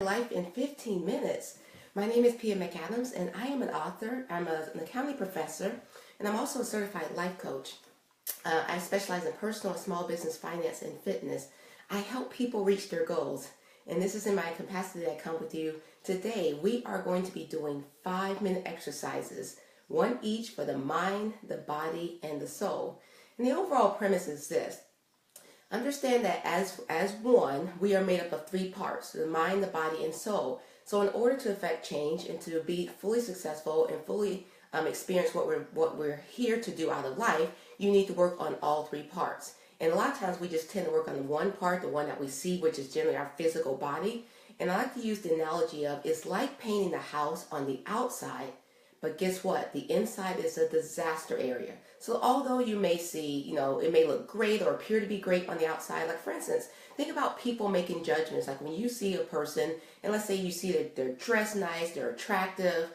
Life in 15 minutes. My name is McAdams, and I am an author. I'm an accounting professor, and I'm also a certified life coach. I specialize in personal and small business finance and fitness. I help people reach their goals, and this is in my capacity that I come with you. Today, we are going to be doing 5-minute exercises, one each for the mind, the body, and the soul. And the overall premise is this. Understand that as one, we are made up of 3 parts, the mind, the body, and soul. So in order to affect change and to be fully successful and fully experience what we're here to do out of life, you need to work on all 3 parts. And a lot of times we just tend to work on the one part, the one that we see, which is generally our physical body. And I like to use the analogy of it's like painting the house on the outside, but guess what? The inside is a disaster area. So although you may see, it may look great or appear to be great on the outside, like for instance, think about people making judgments. Like when you see a person, and let's say you see that they're dressed nice, they're attractive,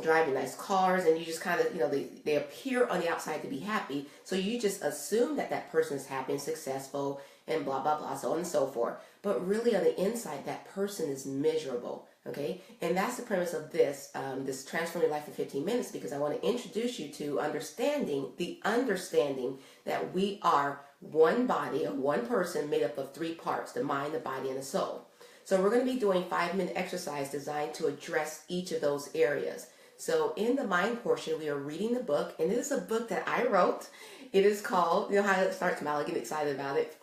driving nice cars, and you just kind of, they appear on the outside to be happy. So you just assume that that person is happy and successful and blah, blah, blah, so on and so forth. But really on the inside, that person is miserable. Okay, and that's the premise of this Transform Your Life in 15 Minutes, because I want to introduce you to the understanding that we are one body, or one person made up of 3 parts, the mind, the body, and the soul. So we're going to be doing 5-minute exercise designed to address each of those areas. So in the mind portion, we are reading the book, and it is a book that I wrote. It is called, how it starts, Mal, I get excited about it.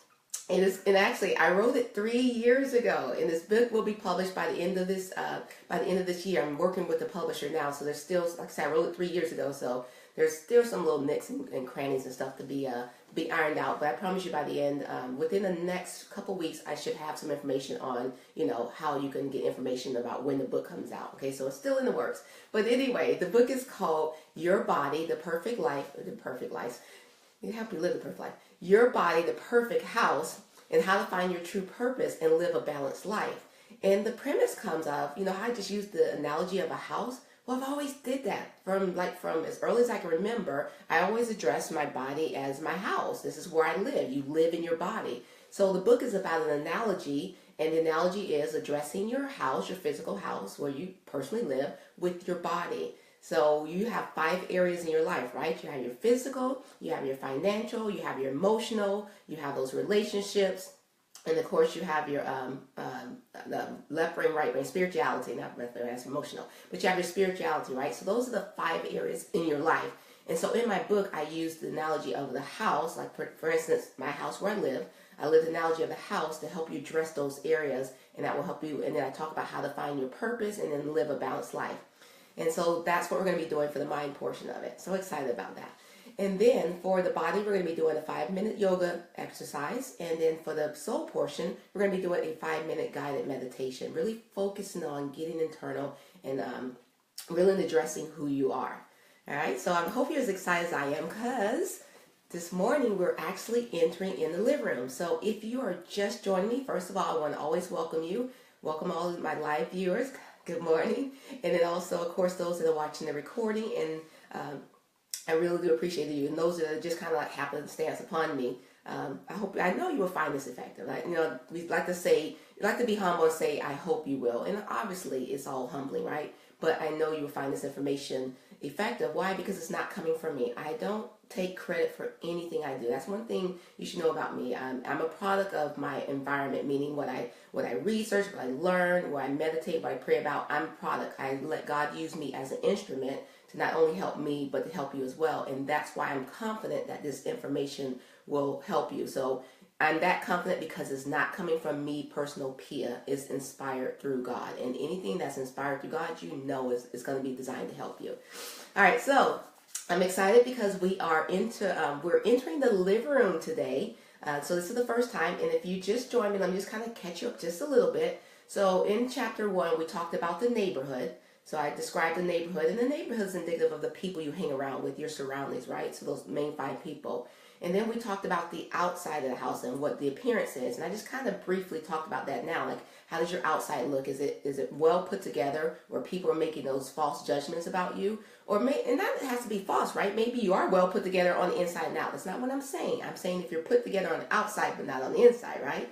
And actually, I wrote it 3 years ago, and this book will be published by the end of this year. I'm working with the publisher now, so there's still, like I said, I wrote it 3 years ago, so there's still some little nicks and crannies and stuff to be ironed out. But I promise you, by the end, within the next couple weeks, I should have some information on, how you can get information about when the book comes out. Okay, so it's still in the works. But anyway, the book is called Your Body, the Perfect Life, You have to live the perfect life. Your Body, the Perfect House, and how to find your true purpose and live a balanced life. And the premise comes of, how I just used the analogy of a house. Well, I've always did that from as early as I can remember. I always addressed my body as my house. This is where I live. You live in your body. So the book is about an analogy, and the analogy is addressing your house, your physical house, where you personally live, with your body. So you have 5 areas in your life, right? You have your physical, you have your financial, you have your emotional, you have those relationships, and of course you have your the left brain, right brain, spirituality, not left brain, that's emotional, but you have your spirituality, right? So those are the 5 areas in your life. And so in my book, I use the analogy of the house, like for instance, my house where I live the analogy of the house to help you address those areas, and that will help you. And then I talk about how to find your purpose and then live a balanced life. And so that's what we're going to be doing for the mind portion of it. So excited about that. And then for the body, we're going to be doing a 5-minute yoga exercise. And then for the soul portion, we're going to be doing a 5-minute guided meditation, really focusing on getting internal and really addressing who you are. All right, so I hope you're as excited as I am, because this morning we're actually entering in the living room. So if you are just joining me, first of all, I want to always welcome you. Welcome all of my live viewers. Good morning. And then also, of course, those that are watching the recording, and I really do appreciate you. And those that are just kind of like happenstance upon me, I know you will find this effective. We like to be humble and say, I hope you will. And obviously, it's all humbling, right? But I know you will find this information effective. Why? Because it's not coming from me. I don't take credit for anything I do. That's one thing you should know about me. I'm a product of my environment, meaning what I research, what I learn, what I meditate, what I pray about. I'm a product. I let God use me as an instrument to not only help me, but to help you as well. And that's why I'm confident that this information will help you. So I'm that confident because it's not coming from me, personal Pia. It's inspired through God. And anything that's inspired through God, is going to be designed to help you. All right, so I'm excited because we're entering the living room today. So this is the first time, and if you just joined me, let me just kind of catch you up just a little bit. So in chapter 1, we talked about the neighborhood. So I described the neighborhood, and the neighborhood is indicative of the people you hang around with, your surroundings, right? So those main 5 people. And then we talked about the outside of the house and what the appearance is. And I just kind of briefly talked about that now. Like, how does your outside look? Is it well put together, where people are making those false judgments about you? And that has to be false, right? Maybe you are well put together on the inside and out. That's not what I'm saying. I'm saying if you're put together on the outside but not on the inside, right?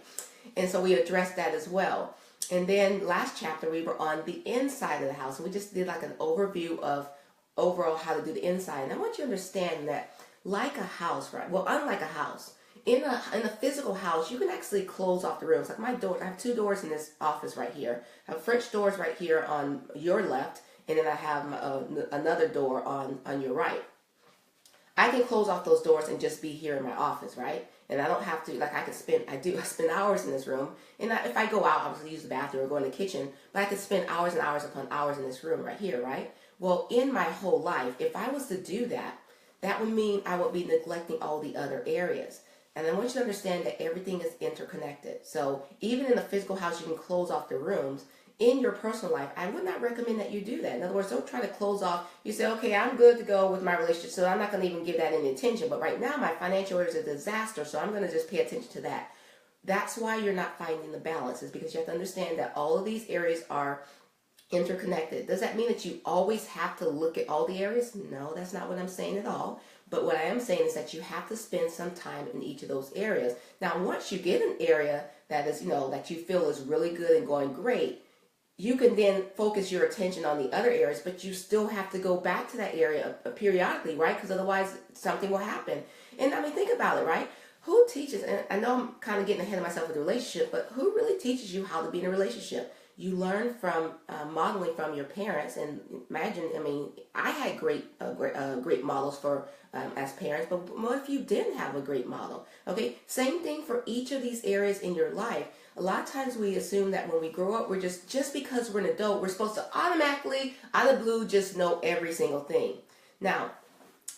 And so we addressed that as well. And then last chapter, we were on the inside of the house. We just did like an overview of overall how to do the inside. And I want you to understand that like a house, right? Well, unlike a house, in a physical house, you can actually close off the rooms. Like my door, I have 2 doors in this office right here. I have French doors right here on your left, and then I have another door on your right. I can close off those doors and just be here in my office, right? And I don't have to, like I spend hours in this room. And if I go out, obviously use the bathroom or go in the kitchen, but I could spend hours and hours upon hours in this room right here, right? Well, in my whole life, if I was to do that, that would mean I would be neglecting all the other areas. And I want you to understand that everything is interconnected. So even in the physical house, you can close off the rooms. In your personal life, I would not recommend that you do that. In other words, don't try to close off. You say, okay, I'm good to go with my relationship, so I'm not going to even give that any attention. But right now, my financial area is a disaster, so I'm going to just pay attention to that. That's why you're not finding the balance, is because you have to understand that all of these areas are interconnected. Does that mean that you always have to look at all the areas? No, that's not what I'm saying at all. But what I am saying is that you have to spend some time in each of those areas. Now, once you get an area that is, that you feel is really good and going great, you can then focus your attention on the other areas, but you still have to go back to that area periodically, right? Because otherwise something will happen. And I mean, think about it, right? Who teaches, and I know I'm kind of getting ahead of myself with the relationship, but who really teaches you how to be in a relationship? You learn from modeling from your parents. And imagine, I mean, I had great models for as parents, but what if you didn't have a great model? Okay, same thing for each of these areas in your life. A lot of times we assume that when we grow up, we're just because we're an adult, we're supposed to automatically, out of the blue, just know every single thing. Now,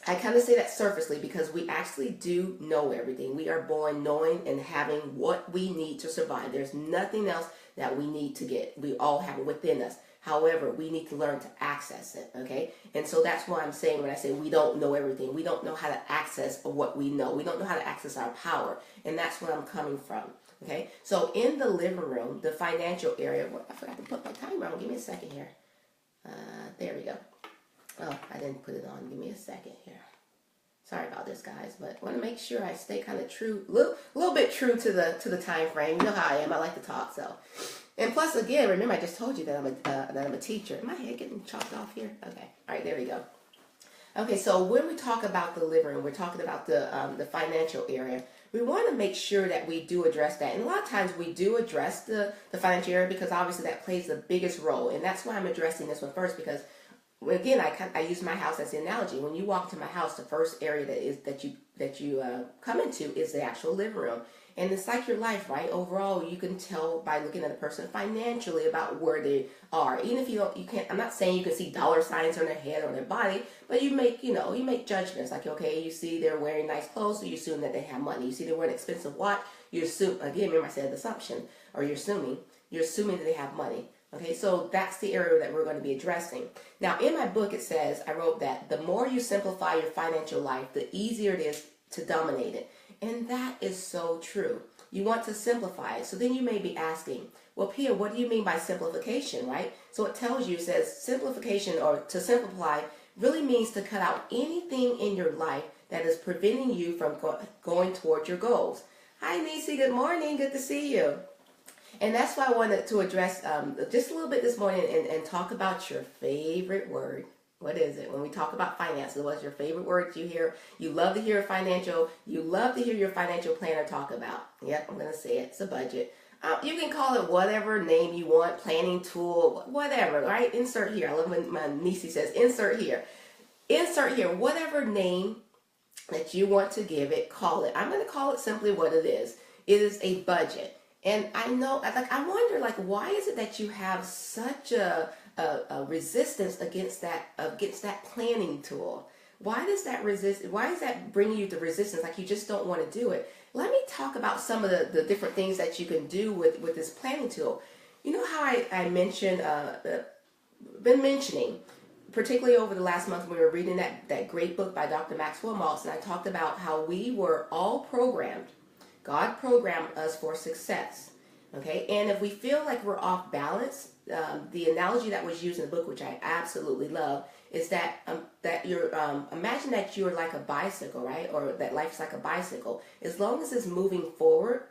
I kind of say that surfacely because we actually do know everything. We are born knowing and having what we need to survive. There's nothing else that we need to get. We all have it within us. However, we need to learn to access it, okay? And so that's what I'm saying when I say we don't know everything. We don't know how to access what we know. We don't know how to access our power. And that's where I'm coming from, okay? So in the living room, the financial area, I forgot to put my timer on. Give me a second here. There we go. Oh, I didn't put it on. Give me a second here. Sorry about this, guys, but I want to make sure I stay kind of true, little bit true to the time frame. You know how I am. I like to talk, so. And plus, again, remember I just told you that I'm a teacher. Am my head getting chopped off here? Okay. All right, there we go. Okay, so when we talk about the living room, we're talking about the financial area. We want to make sure that we do address that. And a lot of times we do address the financial area because obviously that plays the biggest role. And that's why I'm addressing this one first, because again, I use my house as the analogy. When you walk into my house, the first area that you come into is the actual living room. And it's like your life, right? Overall, you can tell by looking at a person financially about where they are. Even if you can't, I'm not saying you can see dollar signs on their head or their body, but you make judgments. Like, okay, you see they're wearing nice clothes, so you assume that they have money. You see they're wearing an expensive watch, you assume, again, remember I said assumption, or you're assuming that they have money. Okay, so that's the area that we're going to be addressing. Now, in my book, it says, I wrote that the more you simplify your financial life, the easier it is to dominate it. And that is so true. You want to simplify it. So then you may be asking, well, Pia, what do you mean by simplification, right? So it tells you, it says simplification, or to simplify, really means to cut out anything in your life that is preventing you from going toward your goals. Hi, Nisi. Good morning. Good to see you. And that's why I wanted to address just a little bit this morning and talk about your favorite word. What is it? When we talk about finances, what's your favorite word you hear? You love to hear you love to hear your financial planner talk about. Yep, I'm going to say it. It's a budget. You can call it whatever name you want, planning tool, whatever, right? Insert here. I love when my niece says, insert here. Insert here, whatever name that you want to give it, call it. I'm going to call it simply what it is. It is a budget. And I know, I wonder, why is it that you have such a resistance against that planning tool? Why does that bring you to resistance? Like you just don't want to do it. Let me talk about some of the different things that you can do with this planning tool. You know how I mentioned, been mentioning, particularly over the last month, we were reading that great book by Dr. Maxwell Maltz, and I talked about how we were all programmed. God programmed us for success, okay? And if we feel like we're off balance, the analogy that was used in the book, which I absolutely love, is that you're imagine that you're like a bicycle, right? Or that life's like a bicycle. As long as it's moving forward,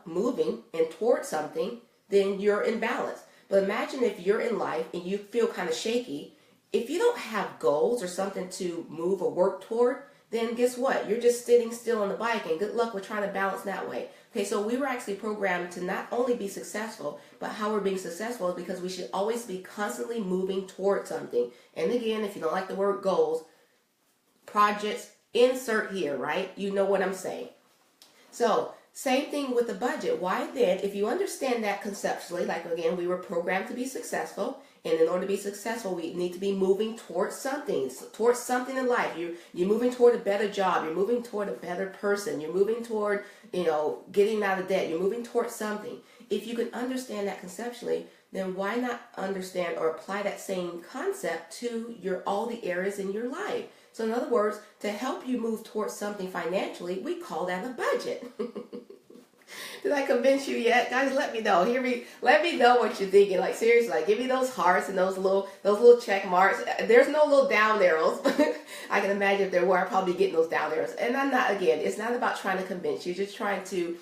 moving and towards something, then you're in balance. But imagine if you're in life and you feel kind of shaky. If you don't have goals or something to move or work toward, then guess what? You're just sitting still on the bike, and good luck with trying to balance that way. Okay, so we were actually programmed to not only be successful, but how we're being successful is because we should always be constantly moving toward something. And again, if you don't like the word goals, projects, insert here, right? You know what I'm saying. So, same thing with the budget. Why then, if you understand that conceptually, like again, we were programmed to be successful, and in order to be successful, we need to be moving towards something in life. You're moving toward a better job. You're moving toward a better person. You're moving toward, getting out of debt. You're moving towards something. If you can understand that conceptually, then why not understand or apply that same concept to all the areas in your life? So in other words, to help you move towards something financially, we call that a budget. Did I convince you yet? Guys, let me know. Let me know what you're thinking. Like seriously, like give me those hearts and those little check marks. There's no little down arrows. I can imagine if there were, I'd probably be getting those down arrows. And it's not about trying to convince you, just trying to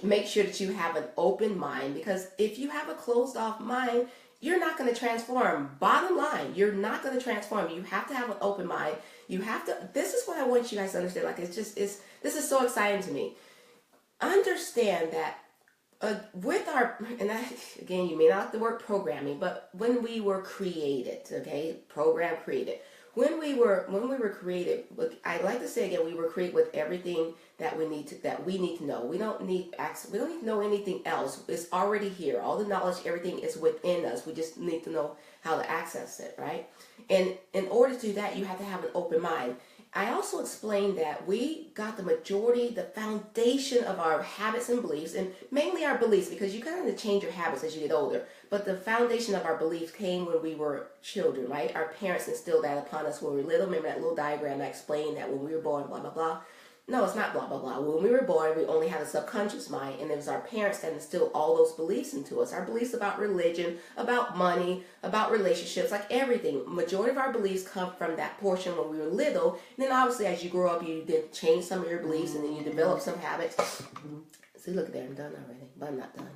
make sure that you have an open mind, because if you have a closed off mind, you're not going to transform. Bottom line, you're not going to transform. You have to have an open mind. This is what I want you guys to understand. Like this is so exciting to me. Understand that again, you may not like the word programming, but when we were created, okay, program created. When we were created, I like to say again, we were created with everything that we need to know. We don't need to know anything else. It's already here. All the knowledge, everything is within us. We just need to know how to access it, right? And in order to do that, you have to have an open mind. I also explained that we got the foundation of our habits and beliefs, and mainly our beliefs, because you kind of change your habits as you get older. But the foundation of our beliefs came when we were children, right? Our parents instilled that upon us when we were little. Remember that little diagram I explained that when we were born, blah, blah, blah. No, it's not blah, blah, blah. When we were born, we only had a subconscious mind, and it was our parents that instilled all those beliefs into us. Our beliefs about religion, about money, about relationships, like everything. Majority of our beliefs come from that portion when we were little. And then obviously as you grow up, you did change some of your beliefs, and then you develop some habits. See, look there, I'm done already, but I'm not done.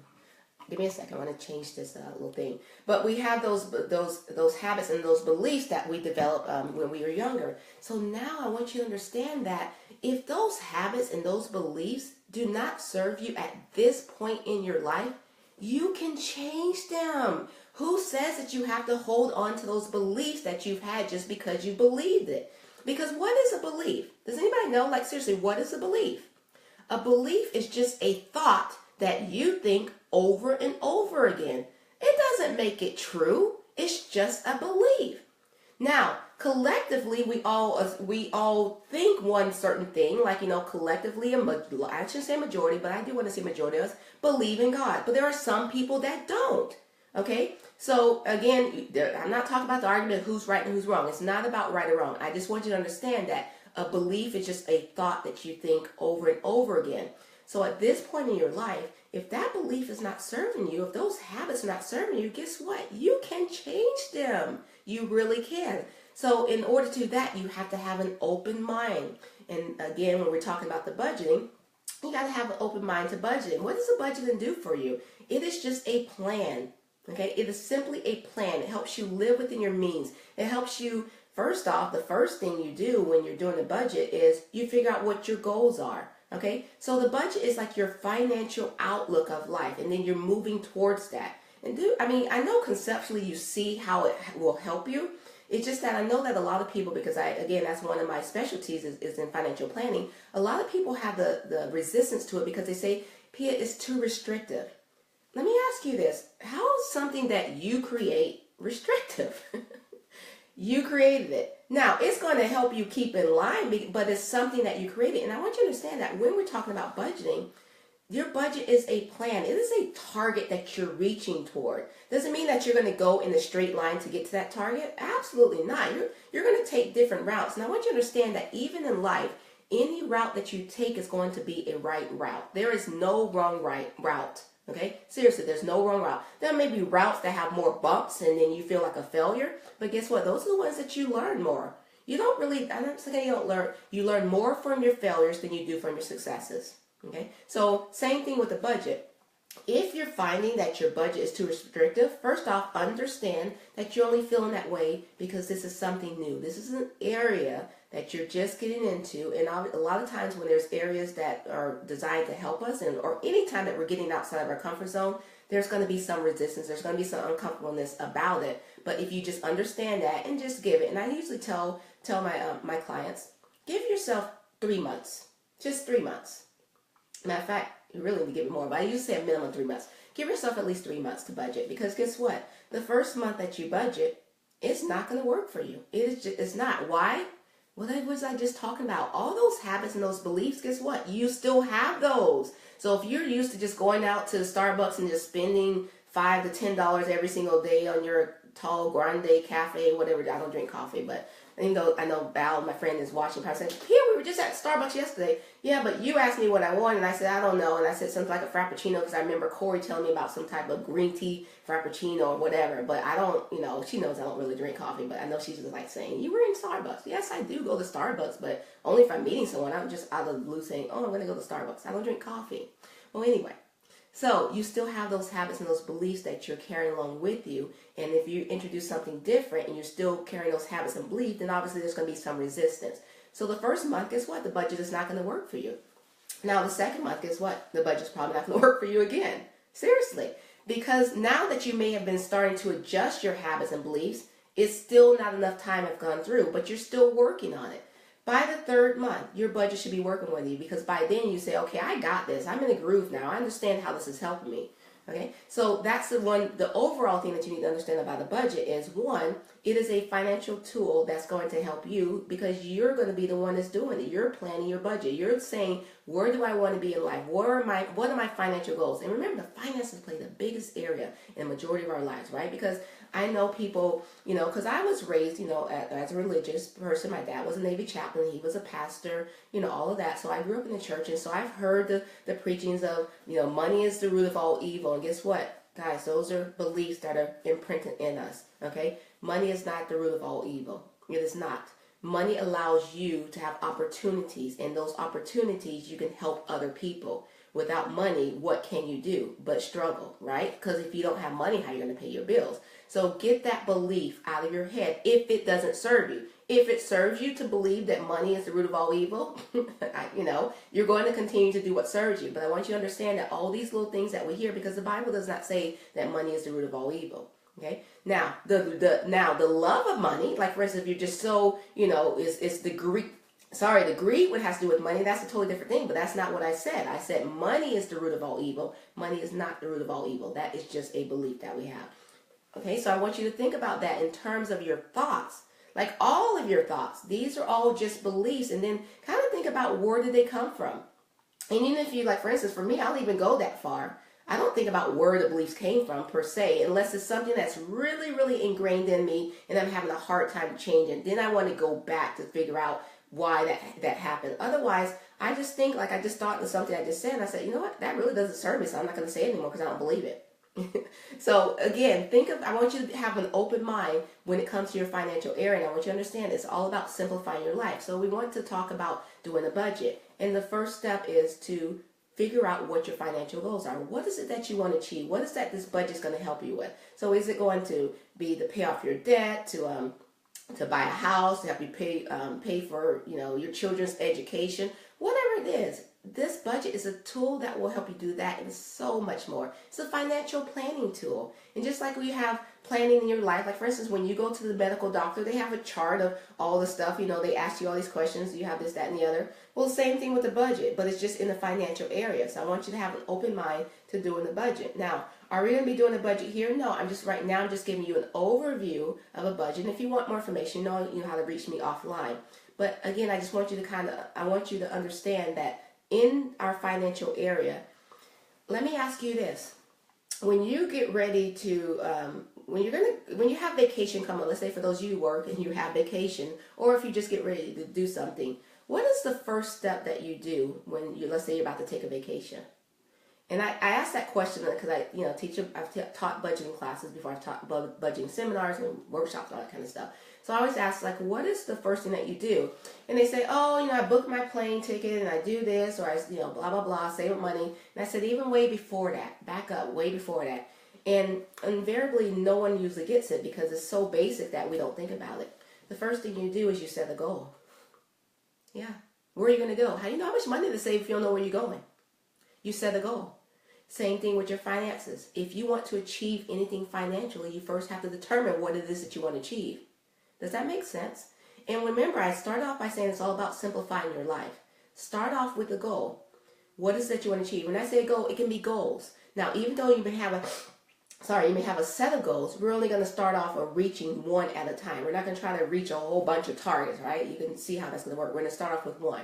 Give me a second. I want to change this little thing. But we have those habits and those beliefs that we developed when we were younger. So now I want you to understand that if those habits and those beliefs do not serve you at this point in your life, you can change them. Who says that you have to hold on to those beliefs that you've had just because you believed it? Because what is a belief? Does anybody know? Like seriously, what is a belief? A belief is just a thought that you think over and over again. It doesn't make it true. It's just a belief. Now, collectively, we all think one certain thing, like, collectively, I shouldn't say majority, but I do want to say majority of us believe in God. But there are some people that don't. Okay? So, again, I'm not talking about the argument of who's right and who's wrong. It's not about right or wrong. I just want you to understand that a belief is just a thought that you think over and over again. So at this point in your life, if that belief is not serving you, if those habits are not serving you, guess what? You can change them. You really can. So in order to do that, you have to have an open mind. And again, when we're talking about the budgeting, you got to have an open mind to budgeting. What does the budgeting do for you? It is just a plan. Okay? It is simply a plan. It helps you live within your means. It helps you, first off, the first thing you do when you're doing a budget is you figure out what your goals are. Okay, so the budget is like your financial outlook of life, and then you're moving towards that. And I know conceptually you see how it will help you. It's just that I know that a lot of people, because that's one of my specialties is in financial planning. A lot of people have the resistance to it because they say, Pia, it's too restrictive. Let me ask you this. How is something that you create restrictive? You created it. Now, it's going to help you keep in line, but it's something that you created. And I want you to understand that when we're talking about budgeting, your budget is a plan. It is a target that you're reaching toward. Doesn't mean that you're going to go in a straight line to get to that target. Absolutely not. You're going to take different routes. And I want you to understand that even in life, any route that you take is going to be a right route. There is no wrong right route. Okay? Seriously, there's no wrong route. There may be routes that have more bumps and then you feel like a failure. But guess what? Those are the ones that you learn more. You don't really, I'm not saying you don't learn. You learn more from your failures than you do from your successes. Okay? So, same thing with the budget. If you're finding that your budget is too restrictive, first off, understand that you're only feeling that way because this is something new. This is an area that you're just getting into, and a lot of times when there's areas that are designed to help us, and or any time that we're getting outside of our comfort zone, there's going to be some resistance. There's going to be some uncomfortableness about it. But if you just understand that and just give it, and I usually tell my clients, give yourself 3 months, just 3 months. Matter of fact, you really need to give it more, but I usually say a minimum 3 months. Give yourself at least 3 months to budget, because guess what? The first month that you budget, it's not going to work for you. It's not. Why? Well, that was I just talking about. All those habits and those beliefs, guess what? You still have those. So if you're used to just going out to Starbucks and just spending $5 to $10 every single day on your tall grande cafe, whatever. I don't drink coffee, but even though I know Val, my friend, is watching, probably saying, "Here, we were just at Starbucks yesterday." Yeah, but you asked me what I wanted, and I said, "I don't know." And I said something like a Frappuccino, because I remember Corey telling me about some type of green tea Frappuccino or whatever. But I don't, she knows I don't really drink coffee, but I know she's just like saying, "You were in Starbucks." Yes, I do go to Starbucks, but only if I'm meeting someone. I'm just out of the blue saying, "Oh, I'm going to go to Starbucks." I don't drink coffee. Well, anyway. So you still have those habits and those beliefs that you're carrying along with you. And if you introduce something different and you're still carrying those habits and beliefs, then obviously there's going to be some resistance. So the first month, guess what? The budget is not going to work for you. Now the second month, guess what? The budget's probably not going to work for you again. Seriously. Because now that you may have been starting to adjust your habits and beliefs, it's still not enough time have gone through, but you're still working on it. By the third month, your budget should be working with you, because by then you say, okay, I got this. I'm in a groove now. I understand how this is helping me. Okay, so that's the overall thing that you need to understand about the budget is, one, it is a financial tool that's going to help you, because you're going to be the one that's doing it. You're planning your budget. You're saying, where do I want to be in life? What are my financial goals? And remember, the finances play the biggest area in the majority of our lives, right? Because I know people, because I was raised, as a religious person. My dad was a Navy chaplain. He was a pastor, all of that. So I grew up in the church. And so I've heard the preachings of, money is the root of all evil. And guess what, guys? Those are beliefs that are imprinted in us, okay? Money is not the root of all evil. It is not. Money allows you to have opportunities. And those opportunities, you can help other people. Without money, what can you do but struggle, right? Because if you don't have money, how are you going to pay your bills? So get that belief out of your head if it doesn't serve you. If it serves you to believe that money is the root of all evil, you're going to continue to do what serves you. But I want you to understand that all these little things that we hear, because the Bible does not say that money is the root of all evil. Okay. Now the love of money, like for instance, if you're just so, it's the greed. Sorry, the greed, what has to do with money, that's a totally different thing, but that's not what I said. I said money is the root of all evil. Money is not the root of all evil. That is just a belief that we have. Okay, so I want you to think about that in terms of your thoughts. Like all of your thoughts. These are all just beliefs, and then kind of think about where did they come from. And even if you, like for instance, for me, I don't even go that far. I don't think about where the beliefs came from per se, unless it's something that's really, really ingrained in me and I'm having a hard time changing. Then I want to go back to figure out why that happened. Otherwise, I just think, like I just thought of something I just said, and I said, you know what, that really doesn't serve me, so I'm not going to say it anymore because I don't believe it. So again, I want you to have an open mind when it comes to your financial area, and I want you to understand it's all about simplifying your life. So we want to talk about doing a budget, and the first step is to figure out what your financial goals are. What is it that you want to achieve? What is that this budget is going to help you with? So is it going to be to pay off your debt, to buy a house, to help you pay for your children's education, whatever it is? This budget is a tool that will help you do that and so much more. It's a financial planning tool. And just like we have planning in your life, like for instance, when you go to the medical doctor, they have a chart of all the stuff, they ask you all these questions, do you have this, that, and the other? Well, same thing with the budget, but it's just in the financial area. So I want you to have an open mind to doing the budget. Now, are we going to be doing a budget here? No, I'm just giving you an overview of a budget. And if you want more information, you know how to reach me offline. But again, I just want you to understand that in our financial area, let me ask you this. When you get ready to, when you have vacation coming, let's say for those of you who work and you have vacation, or if you just get ready to do something, what is the first step that you do when let's say you're about to take a vacation? And I asked that question because I've taught budgeting classes before. I've taught budgeting seminars and workshops and all that kind of stuff. So I always ask, like, what is the first thing that you do? And they say, oh, I booked my plane ticket and I do this, or I, blah, blah, blah, save up money. And I said, even way before that, back up, way before that. And invariably, no one usually gets it because it's so basic that we don't think about it. The first thing you do is you set a goal. Yeah. Where are you going to go? How do you know how much money to save if you don't know where you're going? You set a goal. Same thing with your finances. If you want to achieve anything financially, you first have to determine what it is that you want to achieve. Does that make sense? And remember, I started off by saying it's all about simplifying your life. Start off with a goal. What is it that you want to achieve? When I say a goal, it can be goals. Now, even though you may have a set of goals, we're only going to start off of reaching one at a time. We're not going to try to reach a whole bunch of targets, right? You can see how that's going to work. We're going to start off with one.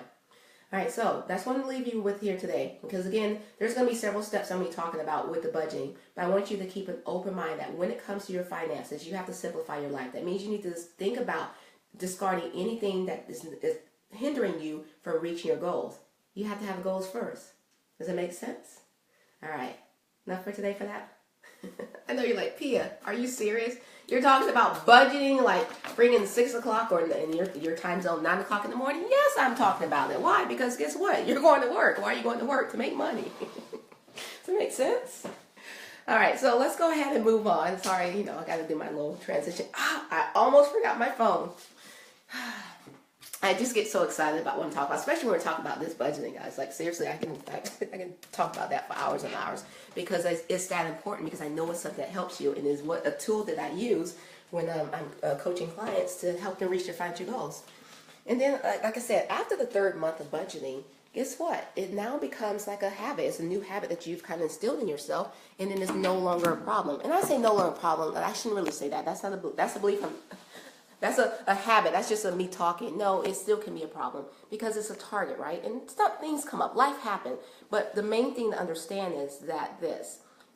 All right, so that's what I'm going to leave you with here today. Because again, there's going to be several steps I'm going to be talking about with the budgeting. But I want you to keep an open mind that when it comes to your finances, you have to simplify your life. That means you need to think about discarding anything that is hindering you from reaching your goals. You have to have goals first. Does that make sense? All right, enough for today for that? I know you're like, Pia, are you serious? You're talking about budgeting, like bringing 6 o'clock or in your time zone, 9 o'clock in the morning? Yes, I'm talking about it. Why? Because guess what? You're going to work. Why are you going to work? To make money. Does it make sense? All right, so let's go ahead and move on. Sorry, I got to do my little transition. I almost forgot my phone. I just get so excited about what I'm talking about, especially when we're talking about this budgeting, guys. Like, seriously, I can talk about that for hours and hours because it's that important, because I know it's something that helps you and is a tool that I use when I'm coaching clients to help them reach their financial goals. And then, like I said, after the 3rd month of budgeting, guess what? It now becomes like a habit. It's a new habit that you've kind of instilled in yourself, and then it's no longer a problem. And I say no longer a problem, I shouldn't really say that. That's a belief. That's a habit. That's just me talking. No, it still can be a problem because it's a target, right? And things come up. Life happens. But the main thing to understand is that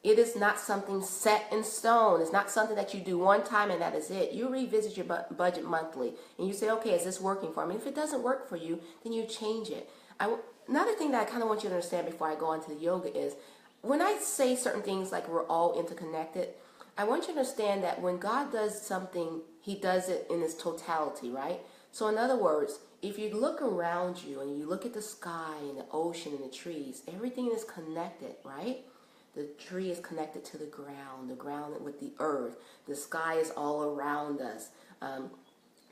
it is not something set in stone. It's not something that you do one time and that is it. You revisit your budget monthly and you say, okay, is this working for me? If it doesn't work for you, then you change it. Another thing that I kind of want you to understand before I go on to the yoga is when I say certain things like we're all interconnected, I want you to understand that when God does something, he does it in its totality, right? So in other words, if you look around you and you look at the sky and the ocean and the trees, everything is connected, right? The tree is connected to the ground with the earth. The sky is all around us.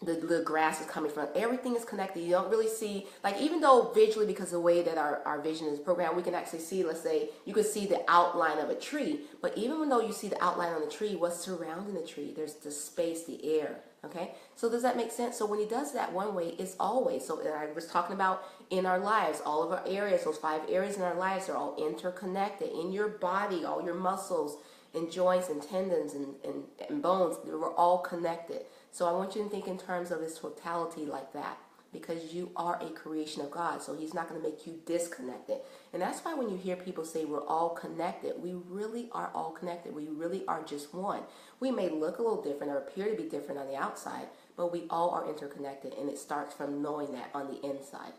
The grass is coming from. Everything is connected. You don't really see, like, even though visually, because of the way that our vision is programmed, we can actually see, let's say, you can see the outline of a tree. But even though you see the outline on the tree, what's surrounding the tree? There's the space, the air. Okay? So does that make sense? So when he does that one way, it's always. So I was talking about in our lives, all of our areas, those 5 areas in our lives are all interconnected. In your body, all your muscles and joints and tendons and bones, we're all connected. So I want you to think in terms of its totality like that, because you are a creation of God. So he's not going to make you disconnected. And that's why when you hear people say we're all connected, we really are all connected. We really are just one. We may look a little different or appear to be different on the outside, but we all are interconnected, and it starts from knowing that on the inside.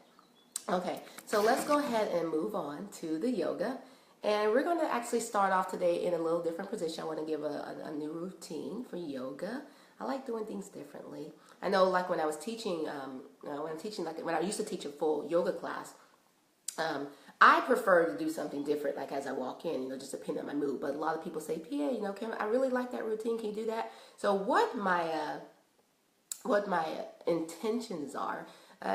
Okay, so let's go ahead and move on to the yoga. And we're going to actually start off today in a little different position. I want to give a new routine for yoga. I like doing things differently. I know, like when I was teaching, when I used to teach a full yoga class, I prefer to do something different, like as I walk in, just depending on my mood. But a lot of people say, Pia, I really like that routine. Can you do that? So what my intentions are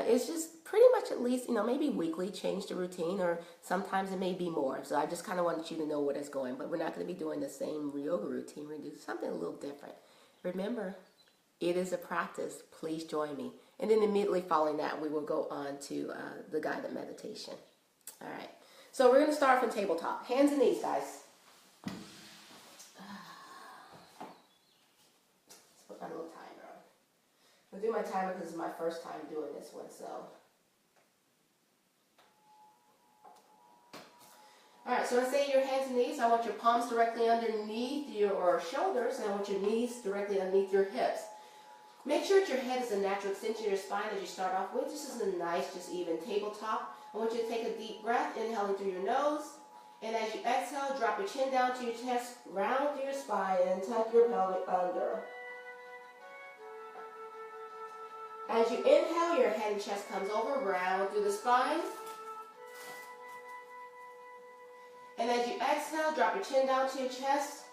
is just pretty much at least, maybe weekly change the routine, or sometimes it may be more. So I just kind of wanted you to know where it's going. But we're not going to be doing the same yoga routine. We're going to do something a little different. Remember, it is a practice. Please join me. And then immediately following that, we will go on to the guided meditation. All right. So we're going to start from tabletop. Hands and knees, guys. Let's put my little timer on. I'll do my timer because it's my first time doing this one, so. All right, so when I say your hands and knees, I want your palms directly underneath your shoulders, and I want your knees directly underneath your hips. Make sure that your head is a natural extension of your spine as you start off with. This is a nice, just even tabletop. I want you to take a deep breath, inhaling through your nose And as you exhale, drop your chin down to your chest, round through your spine, and tuck your pelvic under. As you inhale, your head and chest comes over, round through the spine. And as you exhale, drop your chin down to your chest,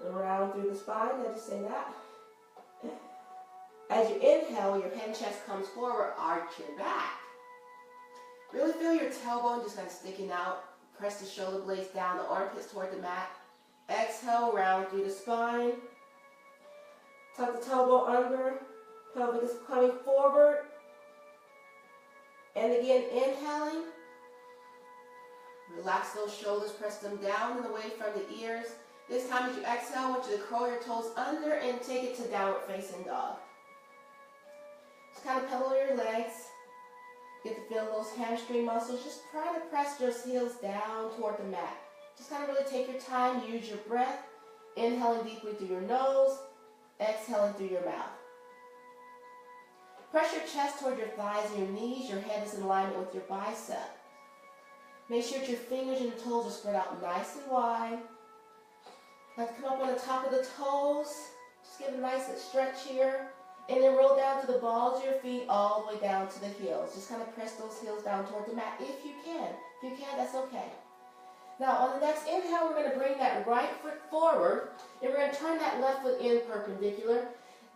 round through the spine. Did I just say that? As you inhale, your head and chest comes forward, arch your back. Really feel your tailbone just kind of sticking out. Press the shoulder blades down, the armpits toward the mat. Exhale, round through the spine. Tuck the tailbone under. Pelvic is coming forward. And again, inhaling. Relax those shoulders, press them down and away from the ears. This time as you exhale, I want you to curl your toes under and take it to downward facing dog. Just kind of pedal your legs. Get to feel those hamstring muscles. Just try to press those heels down toward the mat. Just kind of really take your time, use your breath. Inhaling deeply through your nose, exhaling through your mouth. Press your chest toward your thighs and your knees. Your head is in alignment with your bicep. Make sure that your fingers and your toes are spread out nice and wide. Now come up on the top of the toes. Just give a nice stretch here. And then roll down to the balls of your feet all the way down to the heels. Just kind of press those heels down toward the mat if you can. If you can't, that's okay. Now on the next inhale, we're going to bring that right foot forward. And we're going to turn that left foot in perpendicular.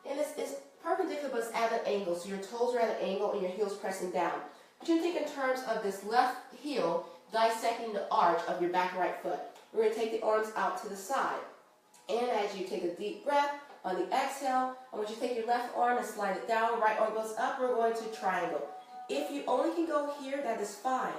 And it's perpendicular, but it's at an angle. So your toes are at an angle and your heels pressing down. But you think in terms of this left heel dissecting the arch of your back right foot. We're going to take the arms out to the side. And as you take a deep breath, on the exhale, I want you to take your left arm and slide it down. Right arm goes up. We're going to triangle. If you only can go here, that is fine.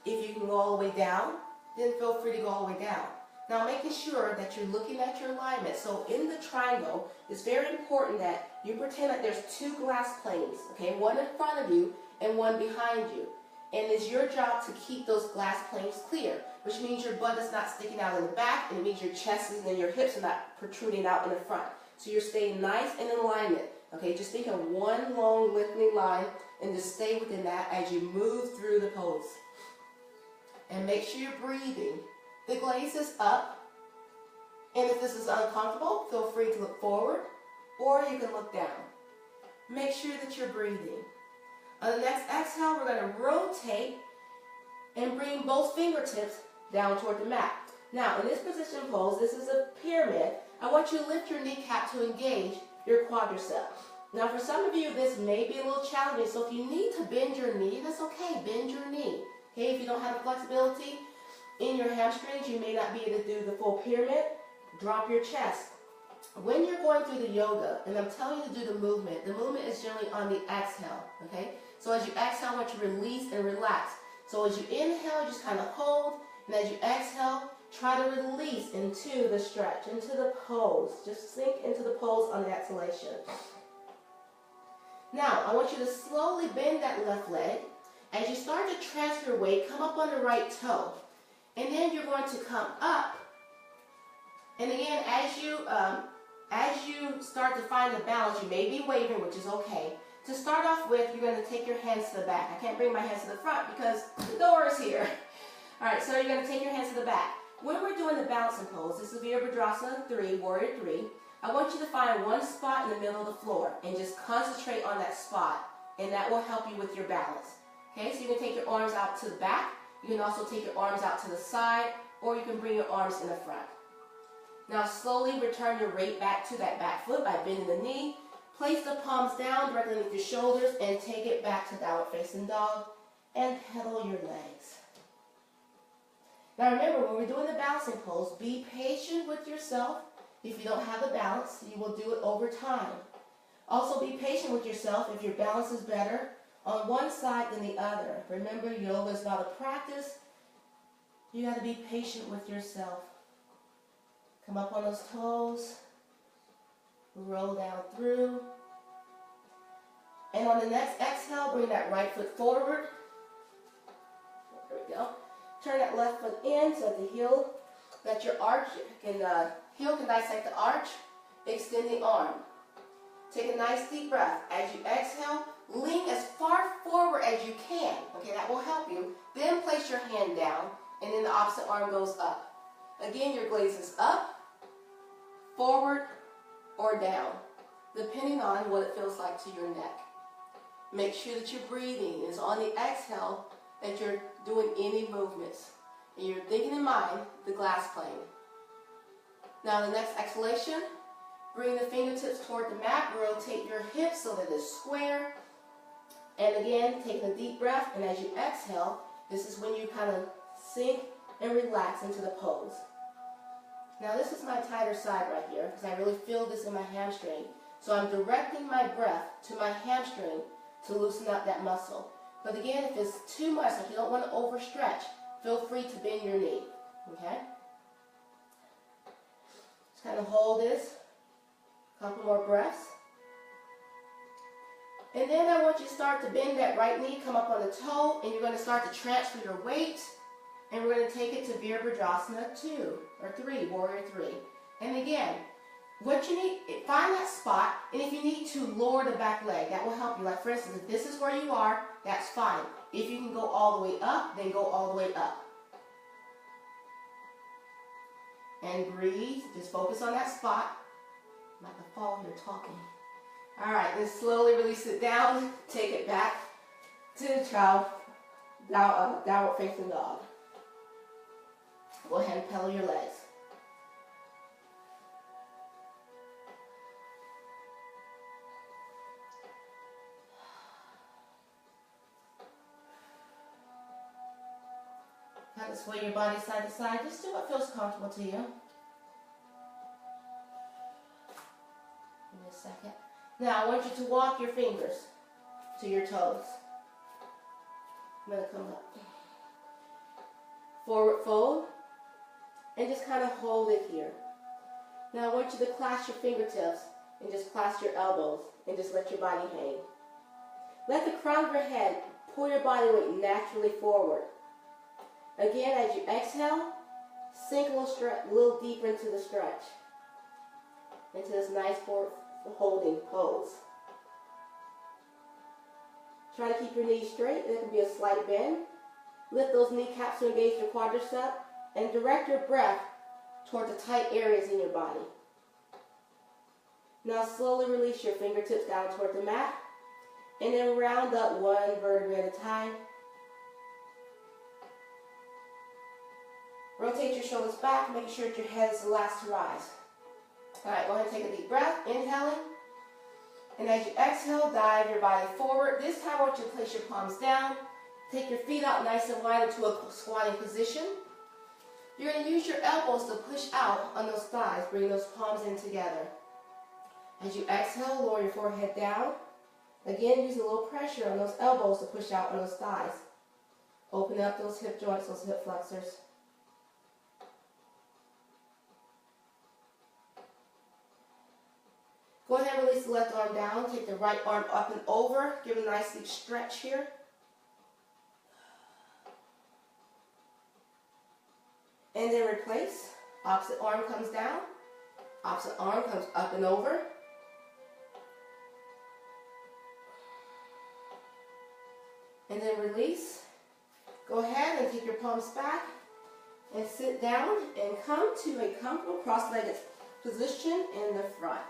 If you can go all the way down, then feel free to go all the way down. Now making sure that you're looking at your alignment. So in the triangle, it's very important that you pretend that there's two glass planes, okay? One in front of you and one behind you. And it's your job to keep those glass planes clear, which means your butt is not sticking out in the back, and it means your chest and your hips are not protruding out in the front. So you're staying nice and in alignment. Okay, just think of one long lifting line and just stay within that as you move through the pose. And make sure you're breathing. The gaze is up. And if this is uncomfortable, feel free to look forward or you can look down. Make sure that you're breathing. On the next exhale, we're going to rotate and bring both fingertips down toward the mat. Now, in this position pose, this is a pyramid. I want you to lift your kneecap to engage your quadricep. Now, for some of you, this may be a little challenging, so if you need to bend your knee, that's okay. Bend your knee. Okay, if you don't have the flexibility in your hamstrings, you may not be able to do the full pyramid. Drop your chest. When you're going through the yoga, and I'm telling you to do the movement is generally on the exhale, okay? So as you exhale, I want you to release and relax. So as you inhale, just kind of hold, and as you exhale, try to release into the stretch, into the pose. Just sink into the pose on the exhalation. Now, I want you to slowly bend that left leg. As you start to transfer your weight, come up on the right toe. And then you're going to come up. And again, as you start to find the balance, you may be wavering, which is okay. To start off with, you're going to take your hands to the back. I can't bring my hands to the front because the door is here. All right, so you're going to take your hands to the back. When we're doing the balancing pose, this is Virabhadrasana 3, Warrior 3. I want you to find one spot in the middle of the floor and just concentrate on that spot, and that will help you with your balance. Okay, so you can take your arms out to the back. You can also take your arms out to the side, or you can bring your arms in the front. Now slowly return your weight back to that back foot by bending the knee. Place the palms down directly underneath your shoulders and take it back to downward facing dog and pedal your legs. Now remember, when we're doing the balancing pose, be patient with yourself. If you don't have the balance, you will do it over time. Also be patient with yourself if your balance is better on one side than the other. Remember, yoga is not a practice. You got to be patient with yourself. Come up on those toes. Roll down through. And on the next exhale, bring that right foot forward. There we go. Turn that left foot in so that the heel, that your arch can, heel can dissect the arch. Extend the arm. Take a nice deep breath. As you exhale, lean as far forward as you can. Okay, that will help you. Then place your hand down. and then the opposite arm goes up. Again, your gaze is up, forward, or down, depending on what it feels like to your neck. Make sure that you're breathing. It's on the exhale that you're doing any movements. And you're thinking in mind the glass plane. Now the next exhalation, bring the fingertips toward the mat, rotate your hips so that it's square. And again, take a deep breath, and as you exhale, this is when you kind of sink and relax into the pose. Now this is my tighter side right here, because I really feel this in my hamstring. So I'm directing my breath to my hamstring to loosen up that muscle. But again, if it's too much, like you don't want to overstretch, feel free to bend your knee, okay? Just kind of hold this, a couple more breaths. And then I want you to start to bend that right knee, come up on the toe, and you're going to start to transfer your weight, and we're going to take it to Virabhadrasana 2 or 3, Warrior 3. And again, what you need, find that spot, and if you need to lower the back leg, that will help you. Like for instance, if this is where you are, that's fine. If you can go all the way up, then go all the way up. And breathe, just focus on that spot. I'm about to fall here talking. All right, then slowly release it down, take it back to the child, downward facing dog. Go ahead and pedal your legs. Kind of sway your body side to side. Just do what feels comfortable to you. Give me a second. Now I want you to walk your fingers to your toes. I'm going to come up. Forward fold. And just kind of hold it here. Now I want you to clasp your fingertips and just clasp your elbows and just let your body hang. Let the crown of your head pull your body weight naturally forward. Again, as you exhale, sink a little deeper into the stretch, into this nice forward holding pose. Try to keep your knees straight. There can be a slight bend. Lift those kneecaps to engage your quadricep, and direct your breath toward the tight areas in your body. Now slowly release your fingertips down toward the mat, and then round up one vertebrae at a time. Rotate your shoulders back, making sure that your head is the last to rise. All right, go ahead and take a deep breath, inhaling. And as you exhale, dive your body forward. This time I want you to place your palms down. Take your feet out nice and wide into a squatting position. You're going to use your elbows to push out on those thighs. Bring those palms in together. As you exhale, lower your forehead down. Again, use a little pressure on those elbows to push out on those thighs. Open up those hip joints, those hip flexors. Go ahead and release the left arm down. Take the right arm up and over. Give a nice deep stretch here. And then replace. Opposite arm comes down. Opposite arm comes up and over. And then release. Go ahead and take your palms back and sit down and come to a comfortable cross-legged position in the front.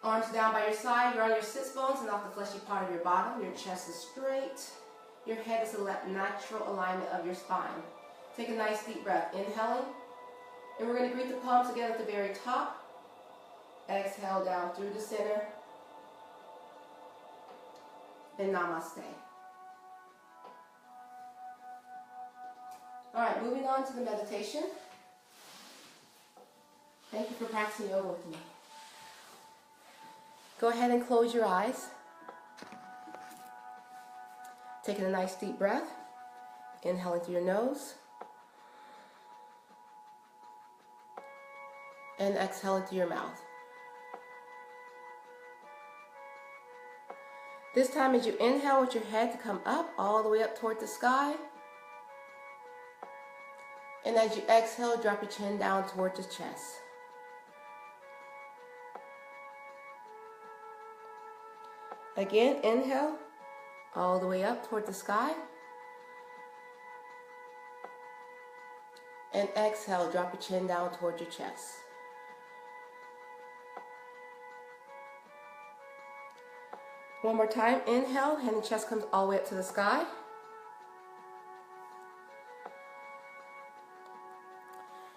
Arms down by your side, you're on your sits bones and off the fleshy part of your bottom. Your chest is straight. Your head is in the natural alignment of your spine. Take a nice deep breath, inhaling. And we're going to greet the palms together at the very top. Exhale down through the center. And namaste. All right, moving on to the meditation. Thank you for practicing yoga with me. Go ahead and close your eyes. Taking a nice deep breath. Inhaling through your nose. And exhaling through your mouth. This time as you inhale with your head to come up, all the way up toward the sky. And as you exhale, drop your chin down towards your chest. Again, inhale, all the way up toward the sky. And exhale, drop your chin down toward your chest. One more time, inhale, hand and chest comes all the way up to the sky.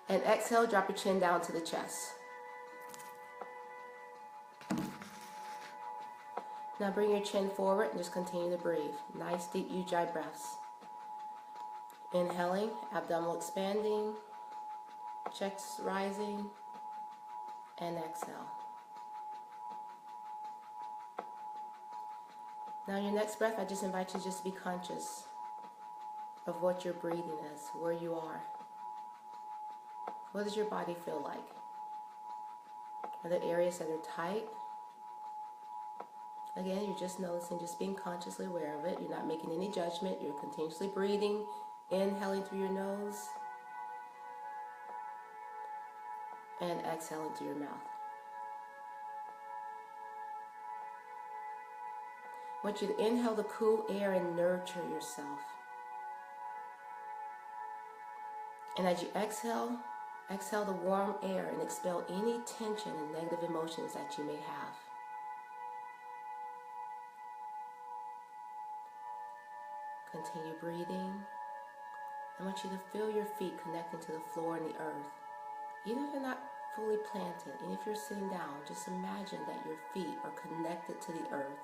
And exhale, drop your chin down to the chest. Now bring your chin forward and just continue to breathe. Nice deep ujjayi breaths. Inhaling, abdominal expanding, chest rising, and exhale. Now your next breath, I just invite you just to be conscious of what your breathing is, where you are. What does your body feel like? Are there areas that are tight? Again, you're just noticing, just being consciously aware of it. You're not making any judgment. You're continuously breathing, inhaling through your nose, and exhaling through your mouth. I want you to inhale the cool air and nurture yourself. And as you exhale, exhale the warm air and expel any tension and negative emotions that you may have. Continue breathing. I want you to feel your feet connecting to the floor and the earth. Even if they're not fully planted, and if you're sitting down, just imagine that your feet are connected to the earth.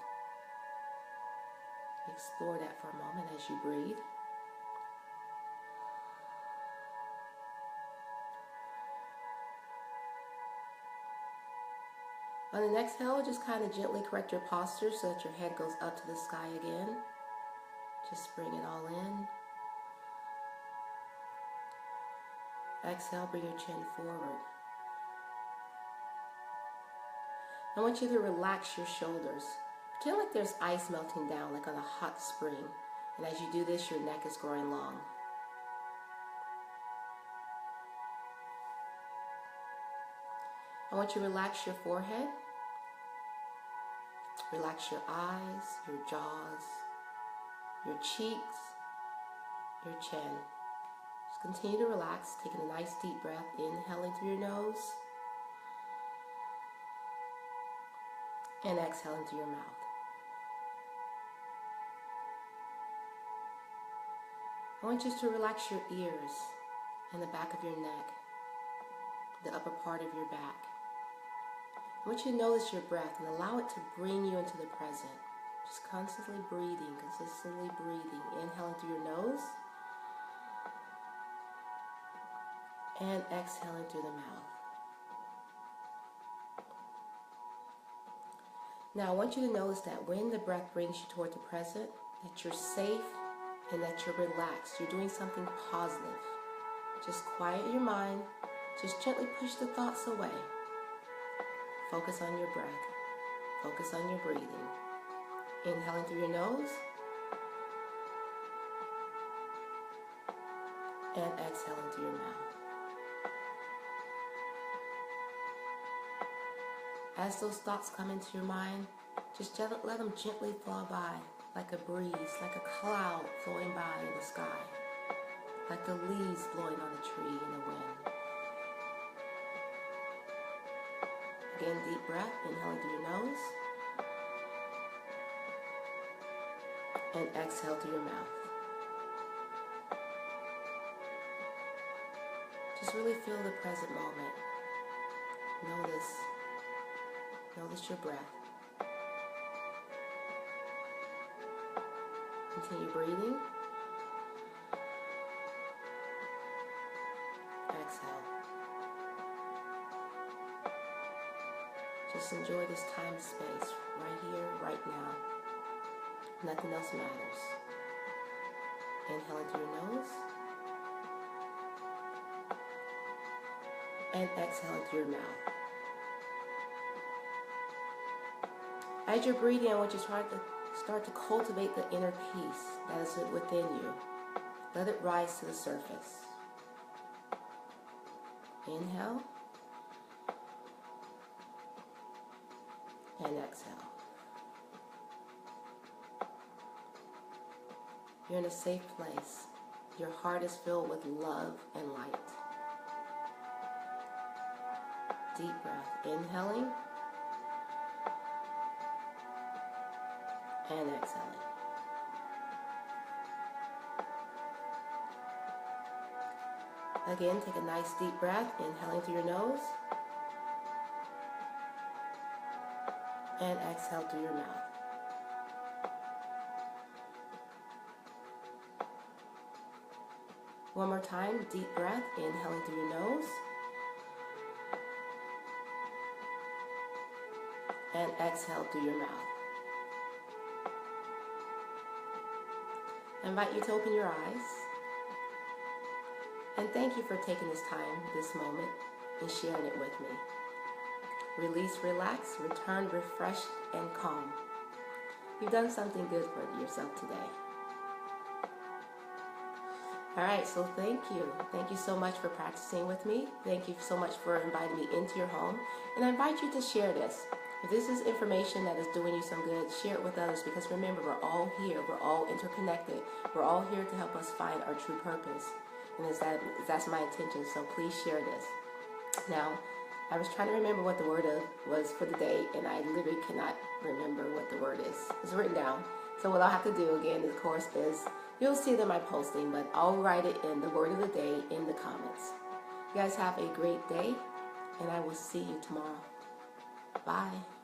Explore that for a moment as you breathe. On the next exhale, just kind of gently correct your posture so that your head goes up to the sky again. Just bring it all in. Exhale, bring your chin forward. I want you to relax your shoulders. Pretend like there's ice melting down, like on a hot spring. And as you do this, your neck is growing long. I want you to relax your forehead. Relax your eyes, your jaws, your cheeks, your chin. Just continue to relax, taking a nice deep breath, inhaling through your nose, and exhaling through your mouth. I want you to relax your ears and the back of your neck, the upper part of your back. I want you to notice your breath and allow it to bring you into the present. Just constantly breathing, consistently breathing. Inhaling through your nose and exhaling through the mouth. Now I want you to notice that when the breath brings you toward the present, that you're safe and that you're relaxed. You're doing something positive. Just quiet your mind. Just gently push the thoughts away. Focus on your breath. Focus on your breathing. Inhaling through your nose and exhaling through your mouth. As those thoughts come into your mind, just let them gently fly by, like a breeze, like a cloud flowing by in the sky, like the leaves blowing on a tree in the wind. Again, deep breath, inhaling through your nose, and exhale through your mouth. Just really feel the present moment. Notice your breath. Continue breathing. Exhale. Just enjoy this time and space right here, right now. Nothing else matters. Inhale through your nose and exhale through your mouth. As you're breathing, I want you to start to cultivate the inner peace that is within you. Let it rise to the surface. Inhale and exhale. You're in a safe place. Your heart is filled with love and light. deep breath. Inhaling and exhaling. Again, take a nice deep breath, inhaling through your nose and exhale through your mouth. One more time, deep breath, inhaling through your nose and exhale through your mouth. I invite you to open your eyes. And thank you for taking this time, this moment, and sharing it with me. Release, relax, return refreshed and calm. You've done something good for yourself today. All right, so thank you. Thank you so much for practicing with me. Thank you so much for inviting me into your home. And I invite you to share this. If this is information that is doing you some good, share it with others, because remember, we're all here. We're all interconnected. We're all here to help us find our true purpose. And that's my intention, so please share this. Now, I was trying to remember what the word was for the day, and I literally cannot remember what the word is. It's written down. So what I'll have to do again, of course, is you'll see it in my posting, but I'll write it in the word of the day in the comments. You guys have a great day, and I will see you tomorrow. Bye.